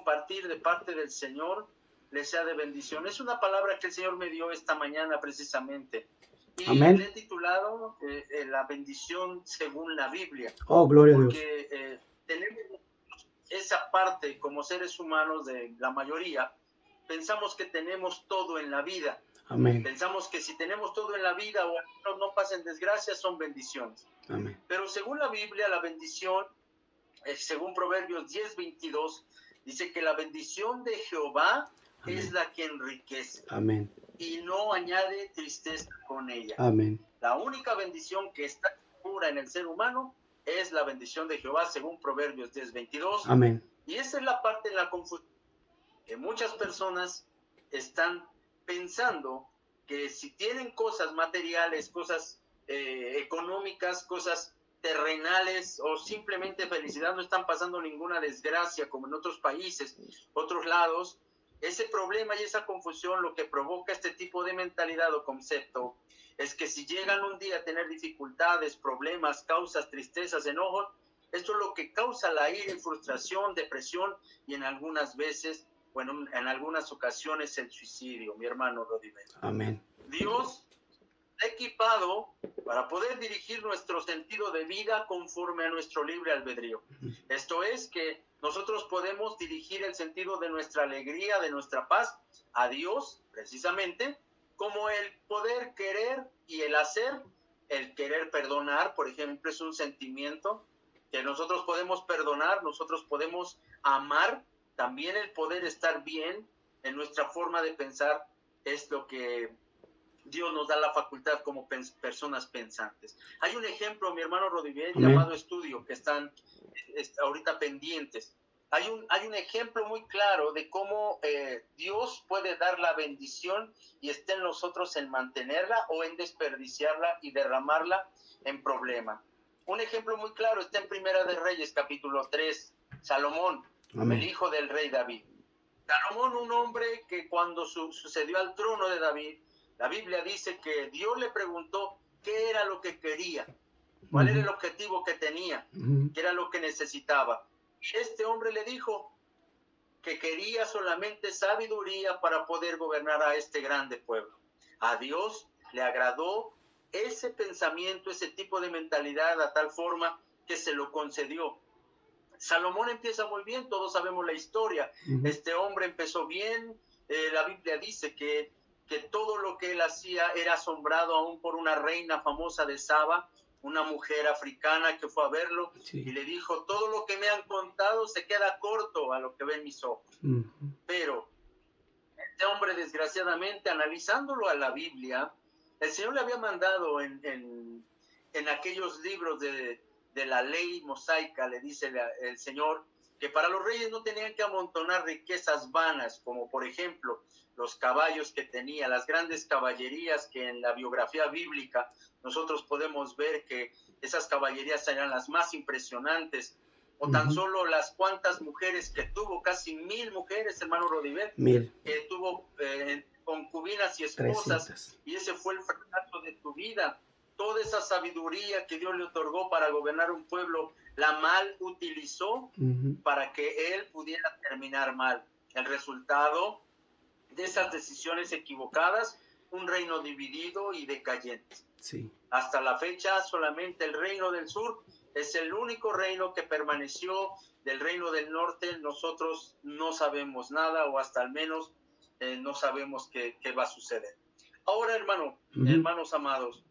compartir de parte del Señor les sea de bendición. Es una palabra que el Señor me dio esta mañana precisamente. Y Amén. le he titulado la bendición según la Biblia. Oh, gloria a Dios. Porque tenemos esa parte como seres humanos de la mayoría, pensamos que tenemos todo en la vida. Amén. Pensamos que si tenemos todo en la vida o no pasen desgracias, son bendiciones. Amén. Pero según la Biblia, la bendición, según Proverbios 10:22, dice que la bendición de Jehová Amén. es la que enriquece. Amén. Y no añade tristeza con ella. Amén. La única bendición que está segura en el ser humano es la bendición de Jehová, según Proverbios 10:22. Amén. Y esa es la parte en la confusión, que muchas personas están pensando que si tienen cosas materiales, cosas económicas, cosas terrenales o simplemente felicidad, no están pasando ninguna desgracia como en otros países, otros lados. Ese problema y esa confusión lo que provoca este tipo de mentalidad o concepto es que si llegan un día a tener dificultades, problemas, causas, tristezas, enojos, esto es lo que causa la ira y frustración, depresión y en algunas veces, bueno, en algunas ocasiones el suicidio, mi hermano Rodiver. Amén. Dios ha equipado para poder dirigir nuestro sentido de vida conforme a nuestro libre albedrío. Esto es que nosotros podemos dirigir el sentido de nuestra alegría, de nuestra paz, a Dios, precisamente, como el poder querer y el hacer. El querer perdonar, por ejemplo, es un sentimiento que nosotros podemos perdonar, nosotros podemos amar. También el poder estar bien en nuestra forma de pensar es lo que Dios nos da la facultad como personas pensantes. Hay un ejemplo, mi hermano Rodivier, llamado estudio, que están ahorita pendientes. Hay un ejemplo muy claro de cómo Dios puede dar la bendición y está en nosotros en mantenerla o en desperdiciarla y derramarla en problema. Un ejemplo muy claro está en Primera de Reyes, capítulo 3, Salomón, el hijo del rey David. Salomón, un hombre que cuando sucedió al trono de David, la Biblia dice que Dios le preguntó qué era lo que quería, cuál era el objetivo que tenía, qué era lo que necesitaba. Y este hombre le dijo que quería solamente sabiduría para poder gobernar a este grande pueblo. A Dios le agradó ese pensamiento, ese tipo de mentalidad a tal forma que se lo concedió. Salomón empieza muy bien, todos sabemos la historia. Este hombre empezó bien, la Biblia dice que todo lo que él hacía era asombrado aún por una reina famosa de Saba, una mujer africana que fue a verlo y le dijo, todo lo que me han contado se queda corto a lo que ven mis ojos. Pero este hombre, desgraciadamente, analizándolo a la Biblia, el Señor le había mandado en aquellos libros de la ley mosaica, le dice el Señor, que para los reyes no tenían que amontonar riquezas vanas, como por ejemplo los caballos que tenía, las grandes caballerías que en la biografía bíblica nosotros podemos ver que esas caballerías eran las más impresionantes, o tan solo las cuantas mujeres que tuvo, casi 1000 mujeres, hermano Rodiver, que tuvo concubinas y esposas, 300. Y ese fue el fracaso de tu vida. Toda esa sabiduría que Dios le otorgó para gobernar un pueblo, la mal utilizó para que él pudiera terminar mal. El resultado de esas decisiones equivocadas, un reino dividido y decayente. Sí. Hasta la fecha, solamente el reino del sur es el único reino que permaneció. Del reino del norte nosotros no sabemos nada, o hasta al menos no sabemos qué va a suceder. Ahora, hermanos amados,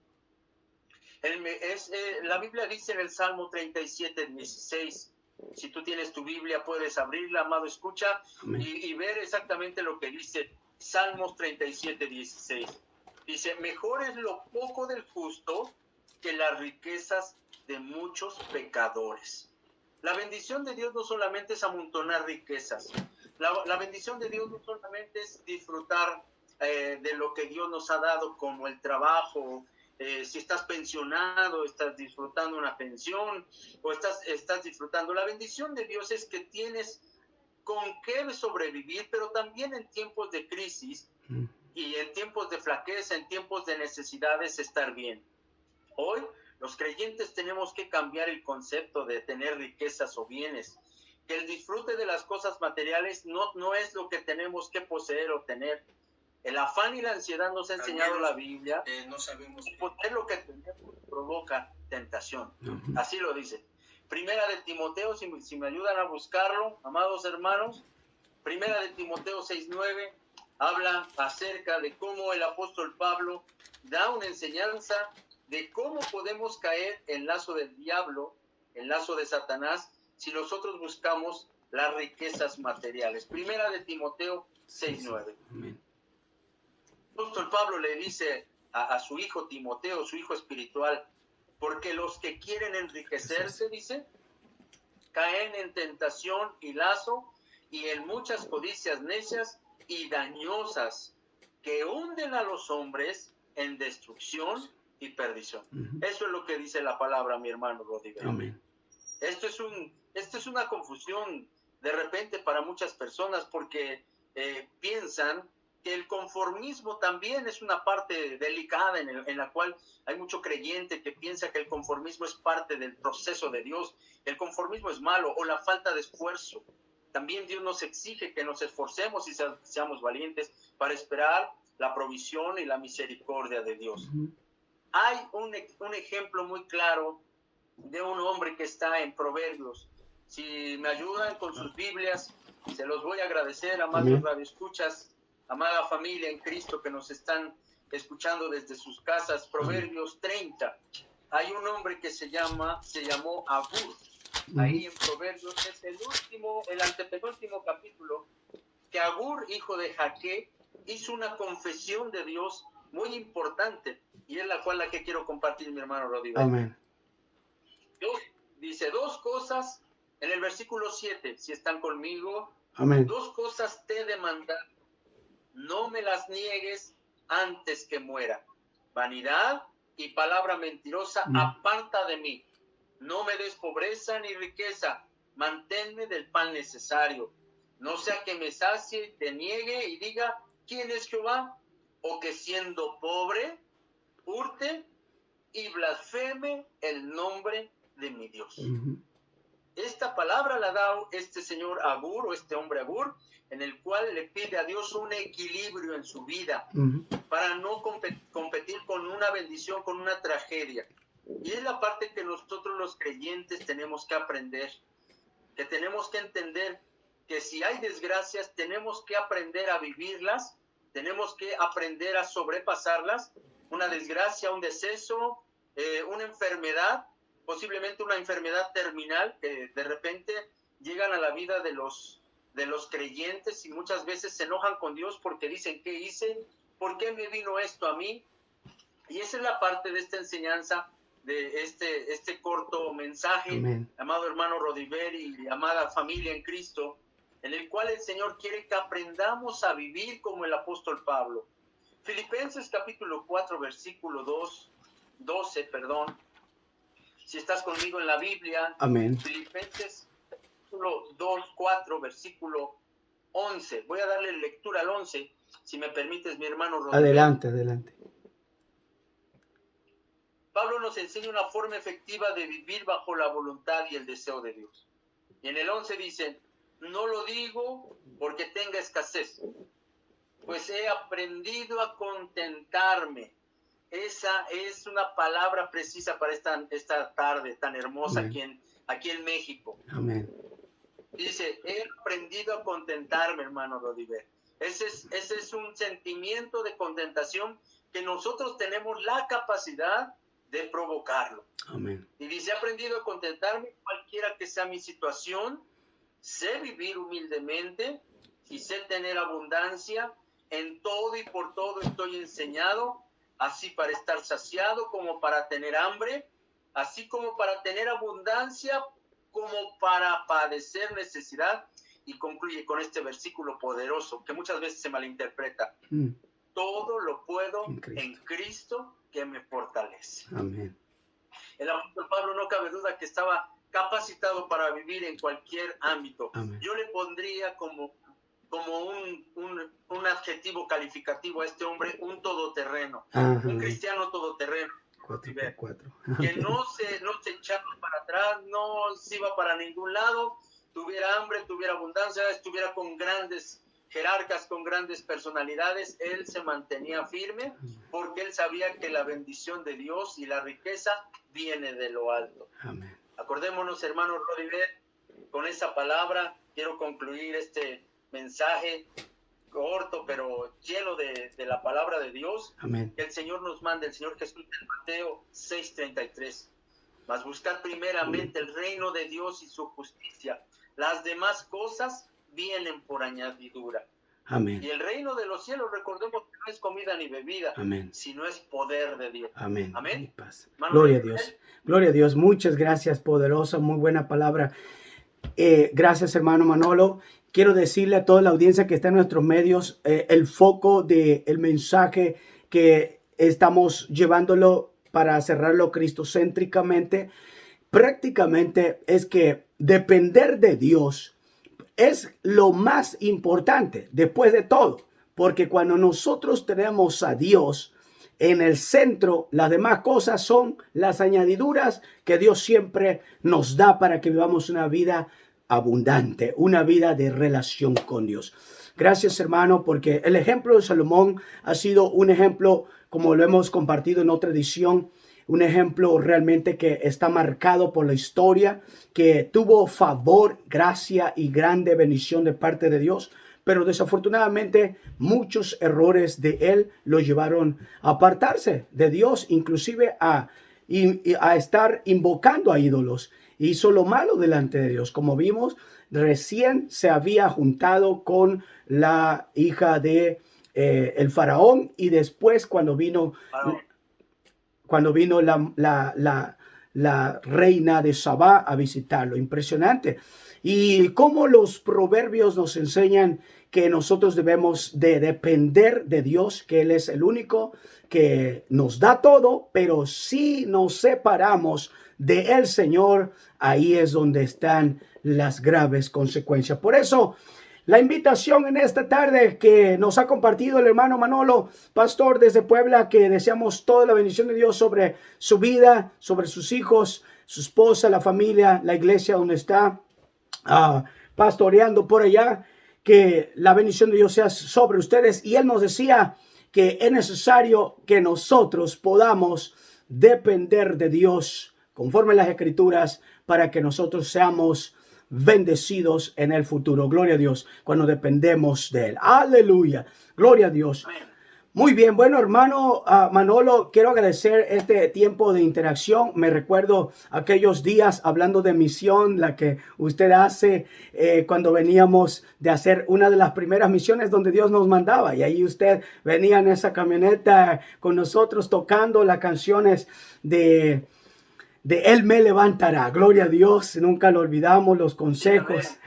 la Biblia dice en el Salmo 37:16, si tú tienes tu Biblia puedes abrirla, amado, escucha y ver exactamente lo que dice Salmos 37:16. Dice, mejor es lo poco del justo que las riquezas de muchos pecadores. La bendición de Dios no solamente es amontonar riquezas. La bendición de Dios no solamente es disfrutar de lo que Dios nos ha dado, como el trabajo. Si estás pensionado, estás disfrutando una pensión o estás disfrutando. La bendición de Dios es que tienes con qué sobrevivir, pero también en tiempos de crisis y en tiempos de flaqueza, en tiempos de necesidades, estar bien. Hoy los creyentes tenemos que cambiar el concepto de tener riquezas o bienes que el disfrute de las cosas materiales no es lo que tenemos que poseer o tener. El afán y la ansiedad nos ha enseñado la Biblia. No sabemos que poseer lo que tenemos provoca tentación. Así lo dice. Primera de Timoteo, si me ayudan a buscarlo, amados hermanos. Primera de Timoteo 6:9 habla acerca de cómo el apóstol Pablo da una enseñanza de cómo podemos caer en lazo del diablo, en lazo de Satanás, si nosotros buscamos las riquezas materiales. Primera de Timoteo 6:9. El apóstol Pablo le dice a su hijo Timoteo, su hijo espiritual, porque los que quieren enriquecerse, dice, caen en tentación y lazo y en muchas codicias necias y dañosas que hunden a los hombres en destrucción y perdición. Eso es lo que dice la palabra, mi hermano Rodríguez. Amén. Esto es una confusión de repente para muchas personas porque piensan que el conformismo también es una parte delicada en la cual hay mucho creyente que piensa que el conformismo es parte del proceso de Dios. El conformismo es malo, o la falta de esfuerzo. También Dios nos exige que nos esforcemos y seamos valientes para esperar la provisión y la misericordia de Dios. Hay un ejemplo muy claro de un hombre que está en Proverbios. Si me ayudan con sus Biblias, se los voy a agradecer, amados radioescuchas, amada familia en Cristo que nos están escuchando desde sus casas. Proverbios 30. Hay un hombre que se llamó Agur. Ahí en Proverbios es el antepenúltimo capítulo, que Agur, hijo de Jaque, hizo una confesión de Dios muy importante, y es la que quiero compartir, mi hermano Rodríguez. Amén. Dice dos cosas en el versículo 7, si están conmigo. Amén. Dos cosas te he demandado, no me las niegues antes que muera. Vanidad y palabra mentirosa, aparta de mí. No me des pobreza ni riqueza, manténme del pan necesario. No sea que me sacie, te niegue y diga, ¿quién es Jehová? O que siendo pobre, hurte y blasfeme el nombre de mi Dios. Esta palabra la da este señor Agur, o este hombre Agur, en el cual le pide a Dios un equilibrio en su vida para no competir con una bendición, con una tragedia. Y es la parte que nosotros los creyentes tenemos que aprender, que tenemos que entender que si hay desgracias, tenemos que aprender a vivirlas, tenemos que aprender a sobrepasarlas. Una desgracia, un deceso, una enfermedad, posiblemente una enfermedad terminal, que de repente llegan a la vida de los creyentes y muchas veces se enojan con Dios porque dicen, ¿qué hice? ¿Por qué me vino esto a mí? Y esa es la parte de esta enseñanza, de este corto mensaje, Amén. Amado hermano Rodiver y amada familia en Cristo, en el cual el Señor quiere que aprendamos a vivir como el apóstol Pablo. Filipenses capítulo 4, versículo 12, si estás conmigo en la Biblia. Amén. Filipenses capítulo 4, versículo 11. Voy a darle lectura al 11, si me permites, mi hermano Rodiver. Adelante. Pablo nos enseña una forma efectiva de vivir bajo la voluntad y el deseo de Dios. Y en el 11 dice, no lo digo porque tenga escasez, pues he aprendido a contentarme. Esa es una palabra precisa para esta tarde tan hermosa aquí en México. Amén. Dice, he aprendido a contentarme, hermano Rodiver. Ese es un sentimiento de contentación que nosotros tenemos la capacidad de provocarlo. Amén. Y dice, he aprendido a contentarme cualquiera que sea mi situación, sé vivir humildemente y sé tener abundancia, en todo y por todo estoy enseñado, así para estar saciado como para tener hambre, así como para tener abundancia, como para padecer necesidad. Y concluye con este versículo poderoso que muchas veces se malinterpreta. Todo lo puedo en Cristo que me fortalece. Amén. El apóstol Pablo, no cabe duda que estaba capacitado para vivir en cualquier ámbito. Amén. Yo le pondría como un adjetivo calificativo a este hombre, un todoterreno. Ajá. Un cristiano todoterreno. 4x4. Que no se echaba para atrás, no se iba para ningún lado, tuviera hambre, tuviera abundancia, estuviera con grandes jerarcas, con grandes personalidades, él se mantenía firme porque él sabía que la bendición de Dios y la riqueza viene de lo alto. Amén. Acordémonos, hermano Rodiver, con esa palabra quiero concluir este mensaje corto, pero lleno de la palabra de Dios. Amén. Que el Señor nos manda, el Señor Jesús en Mateo 6:33. Mas buscad primeramente el reino de Dios y su justicia. Las demás cosas vienen por añadidura. Amén. Y el reino de los cielos, recordemos que no es comida ni bebida, Amén. sino es poder de Dios. Amén. Amén. Y paz. Hermano, Gloria a Dios. Gloria a Dios. Muchas gracias, poderosa, muy buena palabra. Gracias, hermano Manolo. Quiero decirle a toda la audiencia que está en nuestros medios, el foco del mensaje que estamos llevándolo para cerrarlo cristocéntricamente, prácticamente es que depender de Dios es lo más importante después de todo, porque cuando nosotros tenemos a Dios en el centro, las demás cosas son las añadiduras que Dios siempre nos da para que vivamos una vida abundante, una vida de relación con Dios. Gracias, hermano, porque el ejemplo de Salomón ha sido un ejemplo, como lo hemos compartido en otra edición, un ejemplo realmente que está marcado por la historia, que tuvo favor, gracia y grande bendición de parte de Dios, pero desafortunadamente muchos errores de él lo llevaron a apartarse de Dios, inclusive a estar invocando a ídolos. Hizo lo malo delante de Dios. Como vimos, recién se había juntado con la hija de el faraón, y después cuando vino la reina de Sabá a visitarlo. Impresionante. Y cómo los proverbios nos enseñan que nosotros debemos de depender de Dios, que Él es el único que nos da todo, pero si nos separamos de el Señor, ahí es donde están las graves consecuencias. Por eso, la invitación en esta tarde que nos ha compartido el hermano Manolo, pastor desde Puebla, que deseamos toda la bendición de Dios sobre su vida, sobre sus hijos, su esposa, la familia, la iglesia donde está pastoreando por allá, que la bendición de Dios sea sobre ustedes. Y él nos decía que es necesario que nosotros podamos depender de Dios conforme a las Escrituras para que nosotros seamos bendecidos en el futuro. Gloria a Dios, cuando dependemos de Él. Aleluya. Gloria a Dios. Muy bien, bueno, hermano Manolo, quiero agradecer este tiempo de interacción. Me recuerdo aquellos días hablando de misión, la que usted hace cuando veníamos de hacer una de las primeras misiones donde Dios nos mandaba. Y ahí usted venía en esa camioneta con nosotros tocando las canciones de Él me levantará. Gloria a Dios, nunca lo olvidamos, los consejos,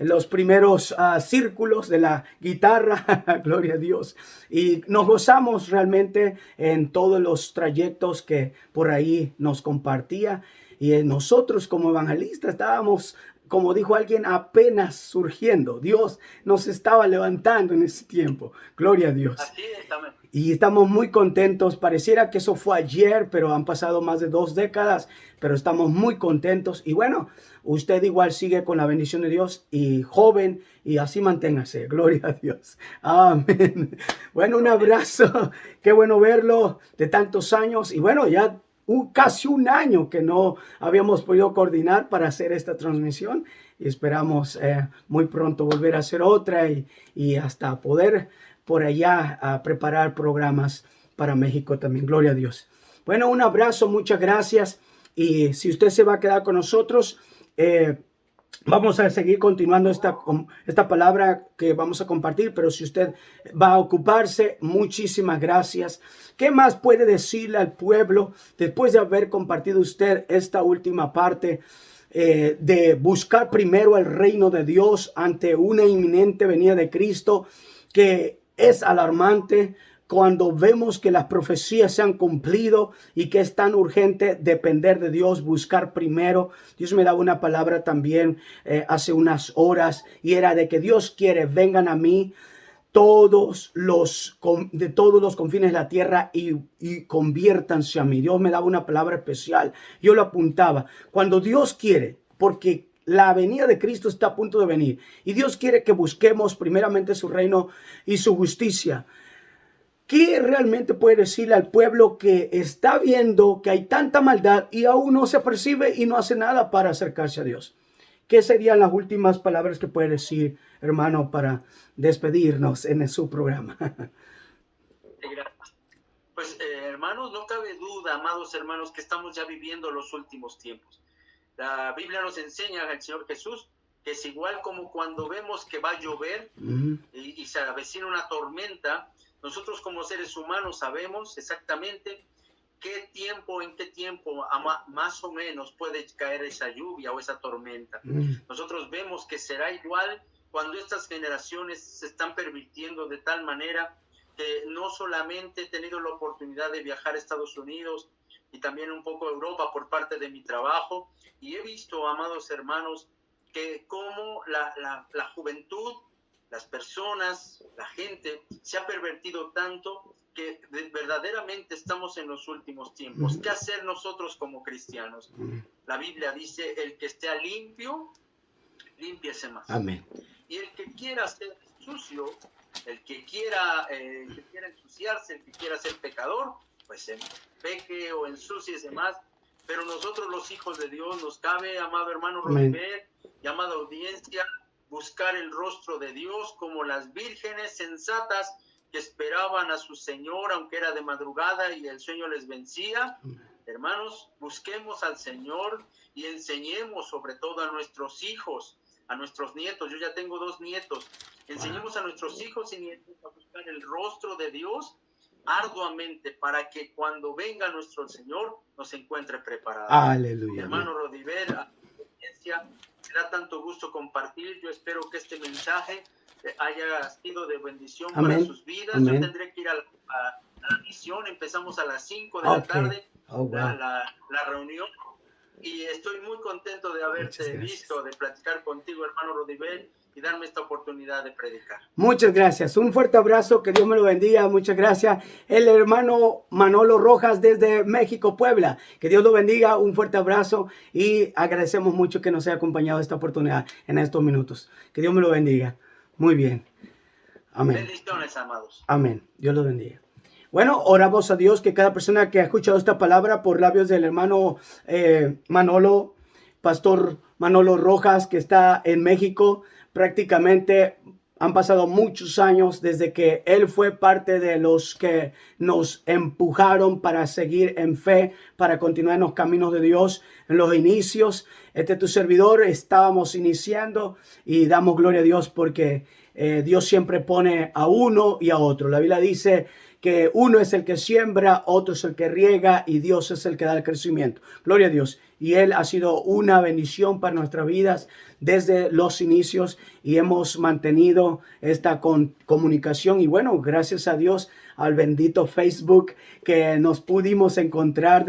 los primeros círculos de la guitarra, gloria a Dios. Y nos gozamos realmente en todos los trayectos que por ahí nos compartía. Y nosotros como evangelistas estábamos, como dijo alguien, apenas surgiendo. Dios nos estaba levantando en ese tiempo. Gloria a Dios. Así es, amén. Y estamos muy contentos. Pareciera que eso fue ayer, pero han pasado más de 2 décadas. Pero estamos muy contentos. Y bueno, usted igual sigue con la bendición de Dios y joven. Y así manténgase. Gloria a Dios. Amén. Bueno, un abrazo. Qué bueno verlo de tantos años. Y bueno, ya casi un año que no habíamos podido coordinar para hacer esta transmisión. Y esperamos muy pronto volver a hacer otra y hasta poder por allá a preparar programas para México también. Gloria a Dios. Bueno, un abrazo, muchas gracias. Y si usted se va a quedar con nosotros, vamos a seguir continuando esta palabra que vamos a compartir. Pero si usted va a ocuparse, muchísimas gracias. ¿Qué más puede decirle al pueblo después de haber compartido usted esta última parte? De buscar primero el reino de Dios ante una inminente venida de Cristo, que es alarmante cuando vemos que las profecías se han cumplido y que es tan urgente depender de Dios, buscar primero. Dios me daba una palabra también hace unas horas, y era de que Dios quiere, vengan a mí de todos los confines de la tierra y conviértanse a mí. Dios me daba una palabra especial. Yo lo apuntaba. Cuando Dios quiere, porque la venida de Cristo está a punto de venir. Y Dios quiere que busquemos primeramente su reino y su justicia. ¿Qué realmente puede decirle al pueblo que está viendo que hay tanta maldad y aún no se percibe y no hace nada para acercarse a Dios? ¿Qué serían las últimas palabras que puede decir, hermano, para despedirnos en su programa? Pues hermanos, no cabe duda, amados hermanos, que estamos ya viviendo los últimos tiempos. La Biblia nos enseña al Señor Jesús que es igual como cuando vemos que va a llover y se avecina una tormenta. Nosotros como seres humanos sabemos exactamente en qué tiempo más o menos puede caer esa lluvia o esa tormenta. Nosotros vemos que será igual cuando estas generaciones se están pervirtiendo de tal manera que no solamente he tenido la oportunidad de viajar a Estados Unidos y también un poco a Europa por parte de mi trabajo, y he visto, amados hermanos, que como la juventud, las personas, la gente se ha pervertido tanto que verdaderamente estamos en los últimos tiempos. ¿Qué hacer nosotros como cristianos? La Biblia dice, el que esté limpio, límpiese más. Amén. Y el que quiera ser sucio, el que quiera ensuciarse, el que quiera ser pecador, pues peque o ensúciese más. Pero nosotros los hijos de Dios nos cabe, amado hermano Rodiver y amada audiencia, buscar el rostro de Dios como las vírgenes sensatas que esperaban a su Señor, aunque era de madrugada y el sueño les vencía. Hermanos, busquemos al Señor y enseñemos sobre todo a nuestros hijos, a nuestros nietos. Yo ya tengo 2 nietos. Enseñemos a nuestros hijos y nietos a buscar el rostro de Dios arduamente para que cuando venga nuestro Señor nos encuentre preparados. Aleluya. Hermano Rodiver, a tu audiencia, me da tanto gusto compartir. Yo espero que este mensaje haya sido de bendición para sus vidas. Yo tendré que ir a la misión. Empezamos a las 5 de la tarde la reunión. Y estoy muy contento de haberte visto, de platicar contigo, hermano Rodiver, y darme esta oportunidad de predicar. Muchas gracias. Un fuerte abrazo. Que Dios me lo bendiga. Muchas gracias. El hermano Manolo Rojas desde México, Puebla. Que Dios lo bendiga. Un fuerte abrazo. Y agradecemos mucho que nos haya acompañado esta oportunidad en estos minutos. Que Dios me lo bendiga. Muy bien. Amén. Bendiciones, amados. Amén. Dios lo bendiga. Bueno, oramos a Dios que cada persona que ha escuchado esta palabra por labios del hermano Manolo, Pastor Manolo Rojas, que está en México, prácticamente han pasado muchos años desde que él fue parte de los que nos empujaron para seguir en fe, para continuar en los caminos de Dios. En los inicios, tu servidor, estábamos iniciando y damos gloria a Dios porque Dios siempre pone a uno y a otro. La Biblia dice que uno es el que siembra, otro es el que riega y Dios es el que da el crecimiento. Gloria a Dios. Y Él ha sido una bendición para nuestras vidas desde los inicios y hemos mantenido esta comunicación. Y bueno, gracias a Dios, al bendito Facebook que nos pudimos encontrar